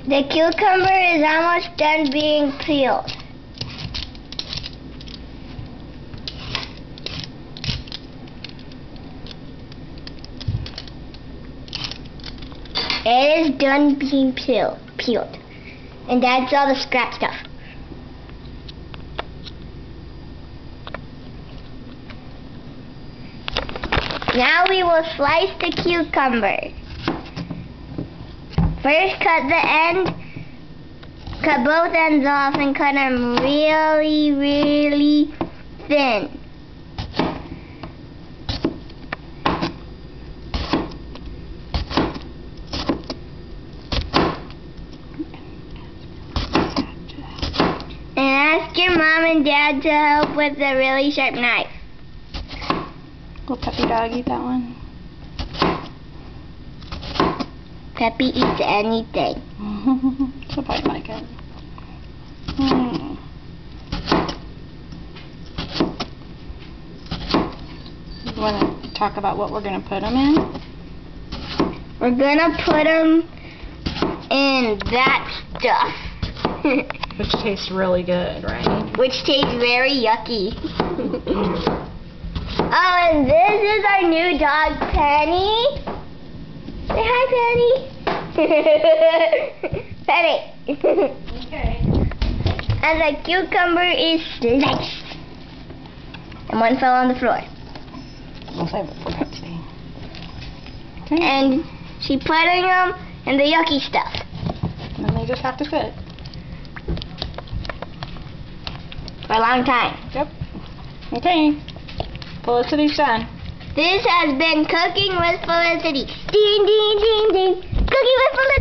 The cucumber is almost done being peeled. It is done being peeled. And that's all the scrap stuff. Now we will slice the cucumber. First cut both ends off and cut them really, really thin. And ask your mom and dad to help with a really sharp knife. Will Peppy Dog eat that one? Peppy eats anything. She'll probably like it. You want to talk about what we're going to put them in? We're going to put them in that stuff. Which tastes really good, right? Which tastes very yucky. Oh, and this is our new dog, Penny. Say hi, Penny. Penny. Okay. And the cucumber is sliced. And one fell on the floor. We'll save it for Betsy. Okay. And she putting them in the yucky stuff. And then they just have to sit. For a long time. Yep. Okay. Felicity's done. This has been Cooking with Felicity. Ding, ding, ding, ding. Cooking with Felicity.